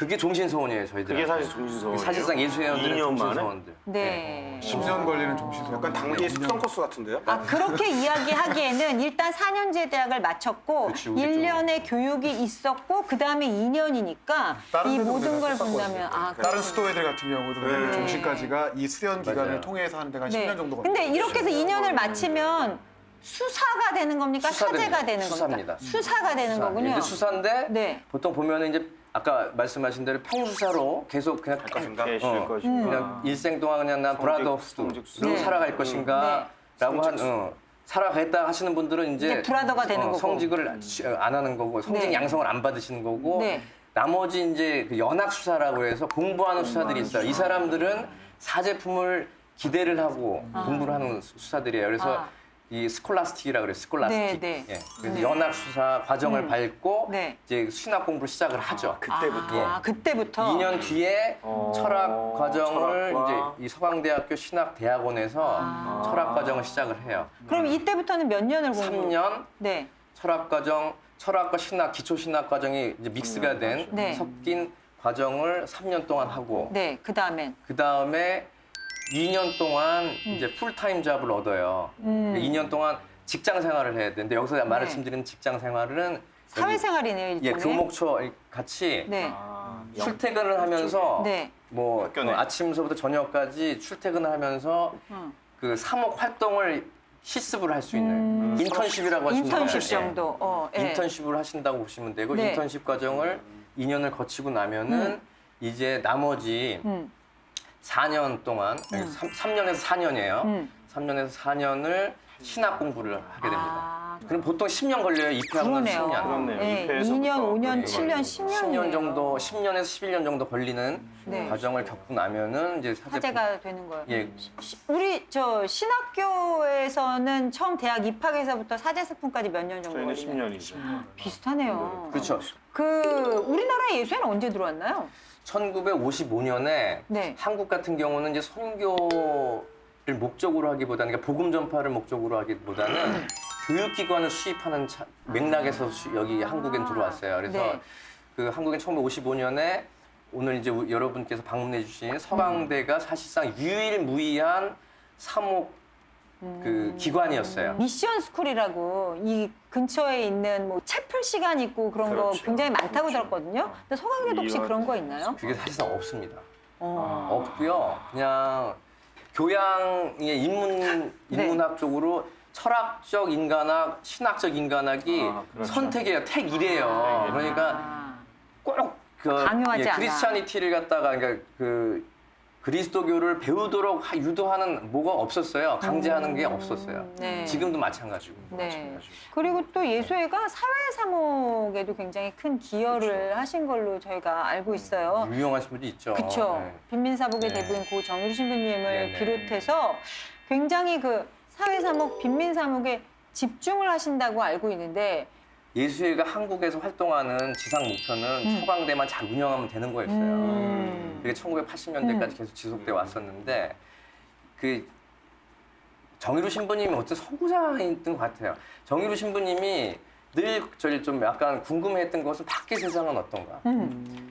그게 종신소원이에요, 저희들.
그게 사실 종신소원이에요.
사실상 예수회원들의
2년 만에?
종신소원들.
네.
10년 걸리는 종신소.
약간 단기 숙성 코스 같은데요?
아, 그렇게 이야기하기에는 일단 4년제 대학을 마쳤고
그치, 우리
1년의 교육이 있었고 그다음에 2년이니까
다른
이
데도
모든 걸
우리가
본다면
다른
그렇구나.
수도회들 같은 경우도
네.
종신까지가 이 수련 기간을
맞아요.
통해서 하는 데가 한
네.
10년 정도 걸려요.
근데 이렇게 해서 2년을 마치면 수사가 되는 겁니까?
수사됩니다.
사제가 되는
수사입니다.
겁니까? 수사가 되는
수사.
거군요.
근데 수사인데
네.
보통 보면은 이제 아까 말씀하신 대로 평수사로 계속 그냥
것인가?
계실
어,
것인가.
그냥 일생 동안 그냥 난 브라더스로
성직수로.
살아갈 것인가라고 한 살아가겠다 하시는 분들은
이제 브라더가 되는 거고.
성직을 안 하는 거고 성직
네.
양성을 안 받으시는 거고
네.
나머지 이제 그 연학 수사라고 해서 공부하는 수사들이 있어요. 이 사람들은 사제품을 기대를 하고 공부를 하는 수사들이에요. 그래서
아.
이 스콜라스틱이라고 그래요. 스콜라스틱.
네, 네.
예. 그래서 연학 수사 과정을 밟고
네.
이제 신학 공부를 시작을 하죠.
그때부터.
아, 그때부터
2년 뒤에 철학 과정을
철학과.
이제 이 서강대학교 신학대학원에서 철학 과정을 시작을 해요.
그럼 이때부터는 몇 년을 공부?
3년
네.
철학 과정, 철학과 신학, 기초 신학 과정이 이제 믹스가 된
네.
섞인 과정을 3년 동안 하고
네. 그다음엔
그 다음에 2년 동안 이제 풀타임 잡을 얻어요. 2년 동안 직장 생활을 해야 되는데 여기서 말씀드리는 직장 생활은
사회생활이네요,
예,
일종의.
교목처 같이
네.
아,
출퇴근을 하면서
네.
뭐
학교내.
아침서부터 저녁까지 출퇴근을 하면서 그 사목 활동을 실습을 할 수 있는 인턴십이라고 하시면
인턴십 정도. 예.
인턴십을 하신다고 보시면 되고
네.
인턴십 과정을 2년을 거치고 나면은 이제 나머지 4년 동안 3년에서 4년이에요. 3년에서 4년을 신학 공부를 하게 됩니다.
아,
그럼 보통 10년 걸려요. 입학은
그러네요.
10년.
그렇네요.
네.
입회에서부터.
2년, 5년,
네.
7년, 10년.
10년 정도, 10년에서 11년 정도 걸리는
네.
과정을 겪고 나면은 이제
사제가 되는 거예요.
예,
우리 저 신학교에서는 처음 대학 입학에서부터 사제스품까지 몇 년 정도
저희는
걸리나요?
10년이죠.
비슷하네요.
그렇죠.
그 우리나라 예수회는 언제 들어왔나요?
1955년에
네.
한국 같은 경우는 이제 선교를 목적으로 하기보다는 그러니까 복음 전파를 목적으로 하기보다는 교육기관을 수입하는 맥락에서 여기 한국엔 들어왔어요. 그래서
네.
그 한국엔 1955년에 오늘 이제 여러분께서 방문해 주신 서강대가 사실상 유일무이한 사목 그 기관이었어요.
미션 스쿨이라고 이 근처에 있는 뭐 채플 시간 있고 그런 거
그렇죠.
굉장히 많다고
그렇죠.
들었거든요. 근데 서강대도 혹시
이와-
그런 거 있나요?
그게 사실상 없습니다.
어.
없고요. 그냥 교양의 인문학 쪽으로 철학적 인간학, 신학적 인간학이
아, 그렇죠.
선택이에요. 택이래요. 그러니까
아.
꼭 그
강요하지 않아.
크리스찬이티를 갖다가 그러니까 그 그리스도교를 배우도록 유도하는 뭐가 없었어요. 강제하는 게 없었어요.
네.
지금도 마찬가지고.
네. 그리고 또 예수회가 사회사목에도 굉장히 큰 기여를 하신 걸로 저희가 알고 있어요.
유용하신 분이 있죠.
그렇죠.
네.
빈민사복의
네.
대부인 고 정유리 신부님을
네, 네.
비롯해서 굉장히 그 사회사목, 빈민사목에 집중을 하신다고 알고 있는데
예수회가 한국에서 활동하는 지상 목표는 서강대만 잘 운영하면 되는 거였어요. 그게 1980년대까지 계속 지속돼 왔었는데 그 정의로 신부님이 어떤 선구자였던 것 같아요. 정의로 신부님이 늘 저를 좀 약간 궁금해했던 것은 밖의 세상은 어떤가.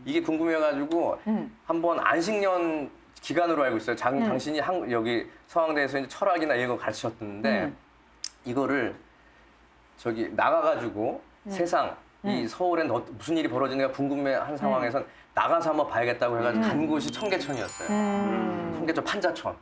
이게 궁금해가지고 한번 안식년 기간으로 알고 있어요. 당신이 여기 서강대에서 이제 철학이나 이런 거 가르치셨는데 이거를 저기 나가가지고 세상 이 서울에 무슨 일이 벌어지는가 궁금해한 상황에선 나가서 한번 봐야겠다고 해가지고 간 곳이 청계천이었어요. 청계천 판자촌.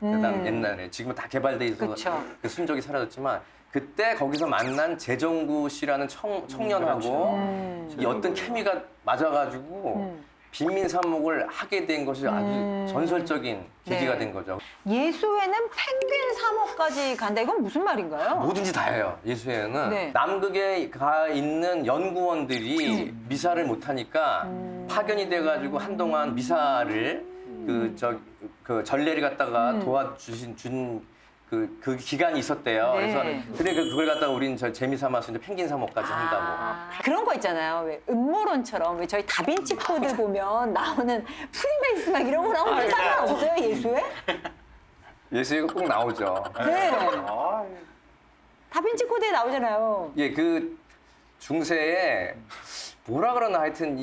옛날에 지금은 다 개발돼 있어서
그쵸.
그 순적이 사라졌지만 그때 거기서 만난 재정구 씨라는 청년하고 이 어떤 케미가 맞아가지고 빈민사목을 하게 된 것이 아주 전설적인 계기가
네.
된 거죠.
예수회는 펭귄 사목까지 간다. 이건 무슨 말인가요?
뭐든지 다 해요. 예수회는
네.
남극에 가 있는 연구원들이 미사를 못하니까 파견이 돼가지고 한동안 미사를 그 전례를 갖다가 도와주신 그 기간이 있었대요.
네.
그래서 그걸 갖다가 우리는 재미 삼아서 이제 펭귄 사목까지 한다고.
그런 거 있잖아요. 왜 음모론처럼 왜 저희 다빈치 코드 보면 나오는 프리메이스 막 이런 거 나오면 상관없어요, 예수회?
예수회가 꼭 나오죠.
네.
아,
다빈치 코드에 나오잖아요.
예, 그 중세에 뭐라 그러나 하여튼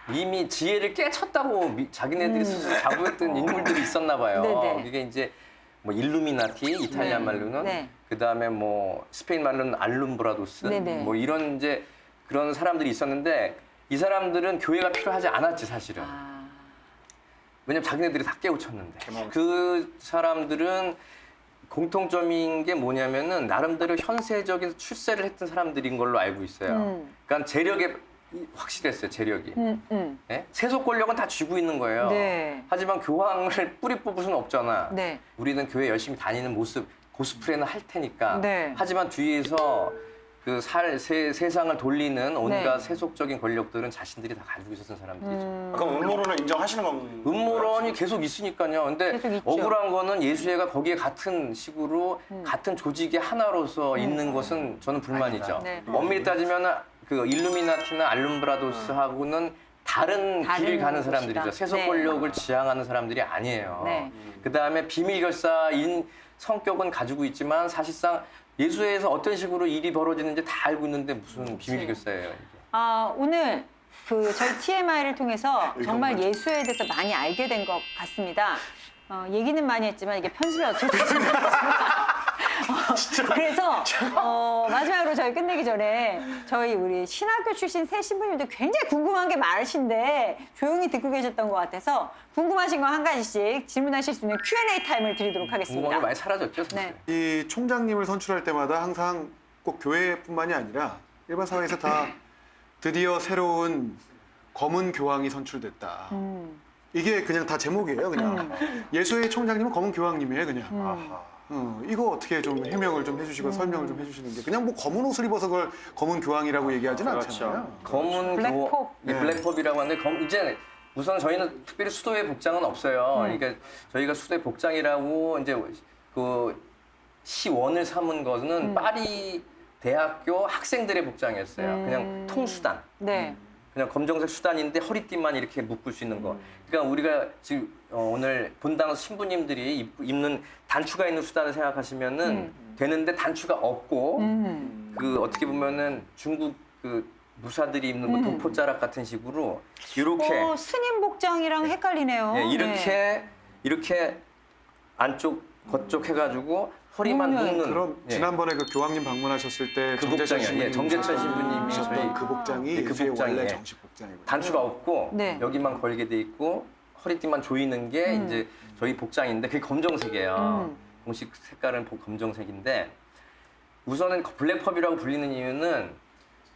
이미 지혜를 깨쳤다고 자기네들이 스스로 자부했던 인물들이 있었나 봐요.
네네.
이게 이제 뭐 일루미나티 이탈리안
네.
말로는
네.
그다음에 뭐 스페인 말로는 알룸브라도스
네네.
뭐 이런 이제 그런 사람들이 있었는데 이 사람들은 교회가 필요하지 않았지 사실은.
아,
왜냐면 자기네들이 다 깨우쳤는데.
개몽.
그 사람들은 공통점인 게 뭐냐면은 나름대로 현세적인 출세를 했던 사람들인 걸로 알고 있어요. 그러니까 재력에 확실했어요. 재력이. 예? 세속 권력은 다 쥐고 있는 거예요.
네.
하지만 교황을 뿌리 뽑을 수는 없잖아.
네.
우리는 교회 열심히 다니는 모습, 고스프레는 할 테니까.
네.
하지만 뒤에서 그 세상을 돌리는 온갖
네.
세속적인 권력들은 자신들이 다 가지고 있었던 사람들이죠.
그럼 음모론을 인정하시는 건가요?
음모론이 계속 있으니까요. 근데
계속 있죠.
억울한 거는 예수회가 거기에 같은 식으로 같은 조직의 하나로서 있는 것은 저는 불만이죠.
네.
엄밀히 따지면 그 일루미나티나 알룸브라도스하고는 다른
다른
길을 가는
곳이다.
사람들이죠. 세속
네.
권력을 지향하는 사람들이 아니에요.
네.
그다음에 비밀결사인 성격은 가지고 있지만 사실상 예수회에서 어떤 식으로 일이 벌어지는지 다 알고 있는데 무슨 비밀결사예요. 이게.
아, 오늘 그 저희 TMI를 통해서 정말 예수에 대해서 많이 알게 된 것 같습니다. 얘기는 많이 했지만 이게 편집이 어쩔 수 없어요. 그래서 마지막으로 저희 끝내기 전에 저희 우리 신학교 출신 새 신부님들 굉장히 궁금한 게 많으신데 조용히 듣고 계셨던 것 같아서 궁금하신 거 한 가지씩 질문하실 수 있는 Q&A 타임을 드리도록
궁금한
하겠습니다.
게 많이 사라졌죠. 사실.
네.
이 총장님을 선출할 때마다 항상 꼭 교회뿐만이 아니라 일반 사회에서 다 드디어 새로운 검은 교황이 선출됐다. 이게 그냥 다 제목이에요, 그냥. 예수의 총장님은 검은 교황님이에요, 그냥. 이거 어떻게 좀 해명을 좀 해주시고 설명을 좀 해주시는 게 그냥 뭐 검은 옷을 입어서 그걸 검은 교황이라고 얘기하지는
그렇죠.
않잖아요.
검은
블랙팝.
네, 블랙pop이라고 하는데 이제 우선 저희는 특별히 수도의 복장은 없어요. 그러니까 저희가 수도의 복장이라고 이제 그 시원을 삼은 거는 파리 대학교 학생들의 복장이었어요. 그냥 통수단.
네.
그냥 검정색 수단인데 허리띠만 이렇게 묶을 수 있는 거. 그러니까 우리가 지금 오늘 본당 신부님들이 입는 단추가 있는 수단을 생각하시면은 되는데 단추가 없고 그 어떻게 보면은 중국 그 무사들이 입는 뭐 도포자락 같은 식으로 이렇게
스님 복장이랑 헷갈리네요.
예, 이렇게 안쪽 겉쪽 해가지고 허리만 묶는.
그럼
예.
지난번에 그 교황님 방문하셨을 때
그
정재천
복장이요. 예,
신부님
정재천 신부님이
하셨던
저희
그 복장이
네, 그
예수의
복장이,
원래
예.
정식 복장이거든요.
단추가 없고
네.
여기만 걸게 돼 있고 허리띠만 조이는 게 이제 저희 복장인데 그게 검정색이에요. 공식 색깔은 검정색인데 우선은 블랙펍이라고 불리는 이유는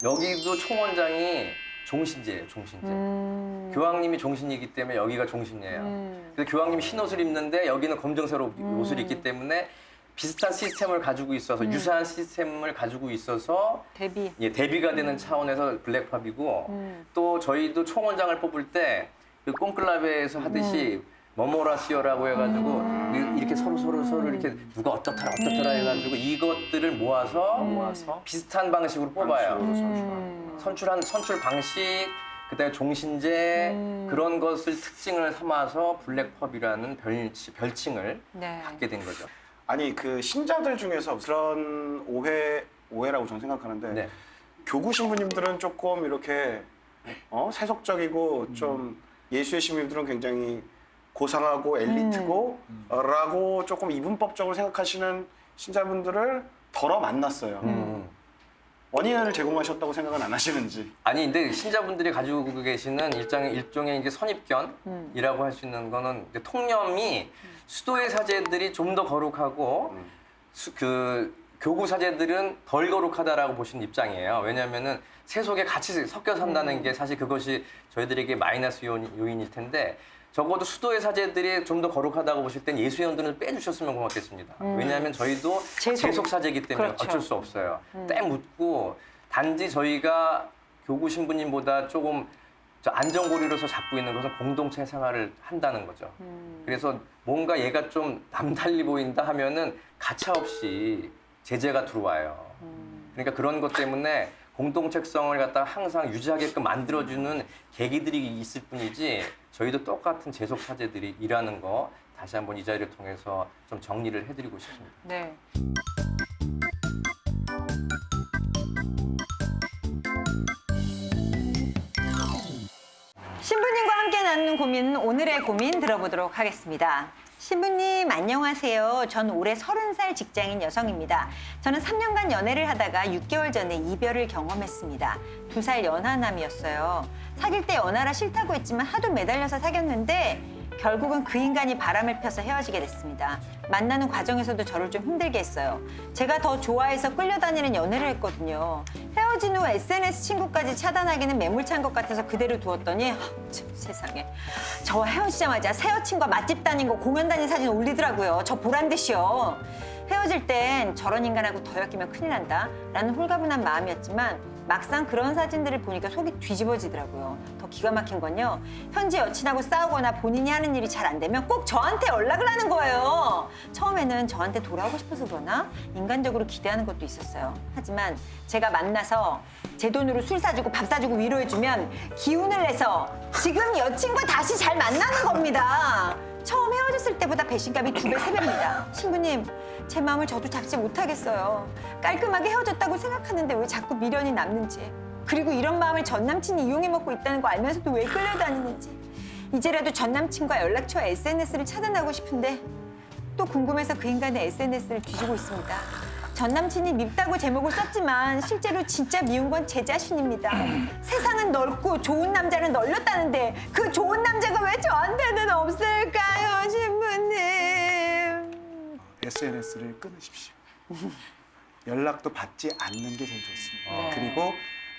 여기도 총원장이 종신제예요. 종신제. 교황님이 종신이기 때문에 여기가 종신이에요. 그래서 교황님이 흰 옷을 입는데 여기는 검정색 옷을 입기 때문에 비슷한 시스템을 가지고 있어서 유사한 시스템을 가지고 있어서
대비.
예, 대비가 되는 차원에서 블랙팝이고 또 저희도 총원장을 뽑을 때 그 콘클라베에서 하듯이 머모라시오라고 해가지고 이렇게 서로 이렇게 누가 어떻더라 해가지고 이것들을 모아서 비슷한 방식으로 뽑아요. 선출 방식, 그다음에 종신제 그런 것을 특징을 삼아서 블랙펍이라는 별칭을
네.
갖게 된 거죠.
아니 그 신자들 중에서 그런 오해라고 저는 생각하는데
네.
교구 신부님들은 조금 이렇게 세속적이고 좀 예수의 신부님들은 굉장히 고상하고 엘리트고 라고 조금 이분법적으로 생각하시는 신자분들을 덜어 만났어요. 원인을 제공하셨다고 생각은 안 하시는지.
아니 근데 신자분들이 가지고 계시는 일종의 이제 선입견이라고 할 수 있는 거는 이제 통념이 수도의 사제들이 좀 더 거룩하고 그 교구 사제들은 덜 거룩하다라고 보시는 입장이에요. 왜냐하면은 세속에 같이 섞여 산다는 게 사실 그것이 저희들에게 마이너스 요인일 텐데 적어도 수도의 사제들이 좀 더 거룩하다고 보실 땐 예수연들을 빼주셨으면 고맙겠습니다. 왜냐하면 저희도 제속 사제이기 때문에
그렇죠.
어쩔 수 없어요. 때 묻고 단지 저희가 교구 신부님보다 조금 안전고리로서 잡고 있는 것은 공동체 생활을 한다는 거죠. 그래서 뭔가 얘가 좀 남달리 보인다 하면은 가차없이 제재가 들어와요. 그러니까 그런 것 때문에 공동체성을 갖다 항상 유지하게끔 만들어주는 계기들이 있을 뿐이지 저희도 똑같은 제속 사제들이 일하는 거 다시 한번 이 자리를 통해서 좀 정리를 해드리고 싶습니다.
네. 신부님과 함께 나누는 고민, 오늘의 고민 들어보도록 하겠습니다. 신부님 안녕하세요. 전 올해 30살 직장인 여성입니다. 저는 3년간 연애를 하다가 6개월 전에 이별을 경험했습니다. 2살 연하남이었어요. 사귈 때 연하라 싫다고 했지만 하도 매달려서 사귀었는데 결국은 그 인간이 바람을 펴서 헤어지게 됐습니다. 만나는 과정에서도 저를 좀 힘들게 했어요. 제가 더 좋아해서 끌려다니는 연애를 했거든요. 헤어진 후 SNS 친구까지 차단하기는 매몰찬 것 같아서 그대로 두었더니 참, 세상에. 저와 헤어지자마자 새 여친과 맛집 다닌 거 공연 다닌 사진 올리더라고요. 저 보란 듯이요. 헤어질 땐 저런 인간하고 더 엮이면 큰일 난다 라는 홀가분한 마음이었지만 막상 그런 사진들을 보니까 속이 뒤집어지더라고요. 더 기가 막힌 건요. 현재 여친하고 싸우거나 본인이 하는 일이 잘 안 되면 꼭 저한테 연락을 하는 거예요. 처음에는 저한테 돌아오고 싶어서 그러나 인간적으로 기대하는 것도 있었어요. 하지만 제가 만나서 제 돈으로 술 사주고 밥 사주고 위로해주면 기운을 내서 지금 여친과 다시 잘 만나는 겁니다. 처음 헤어졌을 때보다 배신감이 2배, 3배입니다. 신부님, 제 마음을 저도 잡지 못하겠어요. 깔끔하게 헤어졌다고 생각하는데 왜 자꾸 미련이 남는지. 그리고 이런 마음을 전 남친이 이용해 먹고 있다는 거 알면서도 왜 끌려다니는지. 이제라도 전 남친과 연락처와 SNS를 차단하고 싶은데 또 궁금해서 그 인간의 SNS를 뒤지고 있습니다. 전 남친이 밉다고 제목을 썼지만 실제로 진짜 미운 건 제 자신입니다. 세상은 넓고 좋은 남자는 널렸다는데 그 좋은 남자가 왜 저한테는 없을까요, 신부님?
SNS를 끊으십시오. 연락도 받지 않는 게 제일 좋습니다.
네.
그리고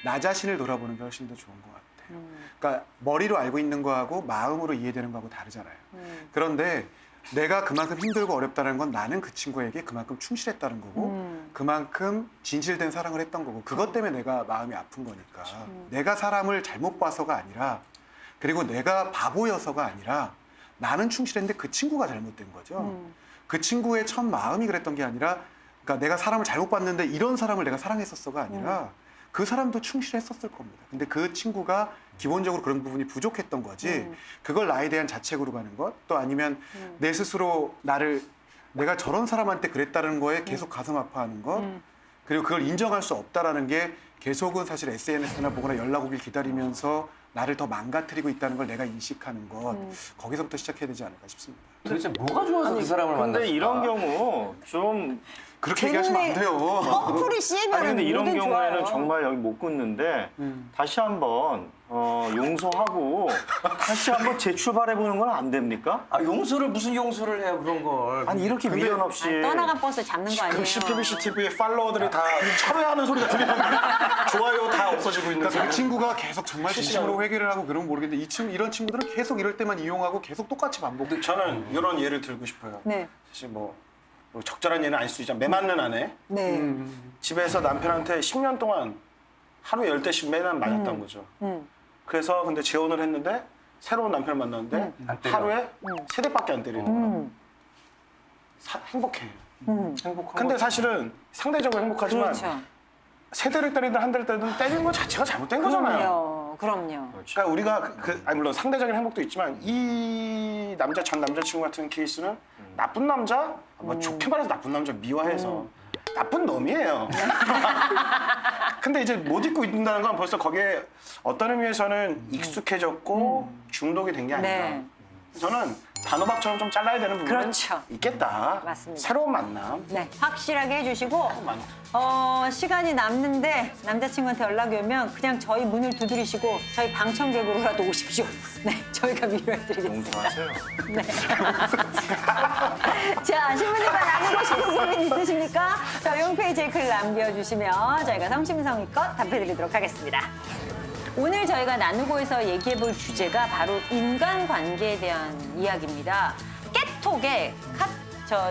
나 자신을 돌아보는 게 훨씬 더 좋은 것 같아요. 그러니까 머리로 알고 있는 거하고 마음으로 이해되는 거하고 다르잖아요. 그런데 내가 그만큼 힘들고 어렵다는 건 나는 그 친구에게 그만큼 충실했다는 거고 그만큼 진실된 사랑을 했던 거고 그것 때문에 내가 마음이 아픈 거니까 내가 사람을 잘못 봐서가 아니라 그리고 내가 바보여서가 아니라 나는 충실했는데 그 친구가 잘못된 거죠. 그 친구의 첫 마음이 그랬던 게 아니라 그러니까 내가 사람을 잘못 봤는데 이런 사람을 내가 사랑했었어가 아니라 그 사람도 충실했었을 겁니다. 근데 그 친구가 기본적으로 그런 부분이 부족했던 거지 그걸 나에 대한 자책으로 가는 것 또 아니면 내 스스로 내가 저런 사람한테 그랬다는 거에 계속 가슴 아파하는 것 그리고 그걸 인정할 수 없다라는 게 계속은 사실 SNS나 보거나 연락 오길 기다리면서 나를 더 망가뜨리고 있다는 걸 내가 인식하는 것 거기서부터 시작해야 되지 않을까 싶습니다.
도대체 뭐가 좋아서 그 사람을 만났을까?
근데 이런 경우 좀
그렇게 얘기하시면 안 돼요.
커플이 씌면
아니 근데 이런
뭐든
경우에는
좋아요.
정말 여기 못 끊는데 다시 한번 용서하고 다시 한번 재출발해 보는 건 안 됩니까?
아, 용서를 무슨 용서를 해요, 그런 걸.
아니 이렇게 미련 없이
떠나간 버스 잡는 거 아니에요?
지금 CPBC TV의 팔로워들이 다 철회하는 소리가 들리는데 좋아요 다 없어지고 있는
그러니까 그
지금.
친구가 계속 정말 진심으로 회개를 하고 그러면 모르겠는데 이런 친구들은 계속 이럴 때만 이용하고 계속 똑같이 반복돼.
근데 저는 이런 예를 들고 싶어요.
네.
사실 뭐 적절한 예는 아닐 수 있지만 매 맞는 아내
네.
집에서 남편한테 10년 동안 하루에 10대씩 매일 맞았던 거죠. 그래서 근데 재혼을 했는데 새로운 남편을 만났는데
안 때려.
하루에 3대밖에 안 때리는 거야. 행복해. 근데 사실은 상대적으로 행복하지만
그렇죠.
3대를 때리든 1대를 때리든 때리는 것 자체가 잘못된 거잖아요.
그럼요.
그러니까 우리가 아니 물론 상대적인 행복도 있지만 이 전 남자친구 같은 케이스는 나쁜 남자, 뭐 좋게 말해서 나쁜 남자 미화해서 나쁜 놈이에요. 근데 이제 못 잊고 있는다는 건 벌써 거기에 어떤 의미에서는 익숙해졌고 중독이 된 게 아닌가.
네.
저는 단호박처럼 좀 잘라야 되는 부분은
그렇죠.
있겠다.
맞습니다.
새로운 만남.
네, 확실하게 해주시고 시간이 남는데 남자친구한테 연락이 오면 그냥 저희 문을 두드리시고 저희 방청객으로라도 오십시오. 네, 저희가 위로해드리겠습니다.
용서하세요.
네. 자, 신부님과 나누고 싶은 고민 있으십니까? 저희 홈페이지에 글 남겨주시면 저희가 성심성의껏 답해드리도록 하겠습니다. 오늘 저희가 나누고에서 얘기해볼 주제가 바로 인간관계에 대한 이야기입니다. 깨톡에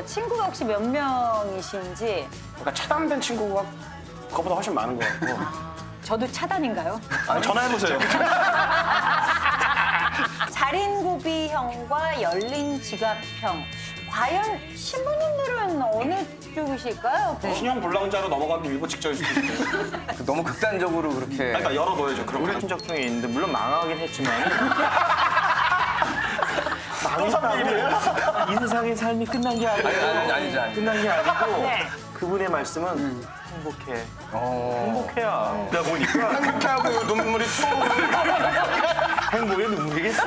친구가 혹시 몇 명이신지
그러니까 차단된 친구가 그거보다 훨씬 많은 것 같고.
저도 차단인가요?
전화해보세요.
자린고비형과 열린 지갑형. 과연 신부님들은 어느 쪽이실까요?
신형 불량자로 넘어가기 일보 직전일 수도 있어요.
너무 극단적으로 그렇게.
그러니까 열어둬야죠. 그럼
우리 친척 중에 있는데 물론 망하긴 했지만
또
인상의 삶이 끝난 게 아니고
아니죠.
끝난 게 아니고
네.
그분의 말씀은 행복해. 행복해야. 그러다 보니까
행복해하고 눈물이 또
행복의 눈물이겠지.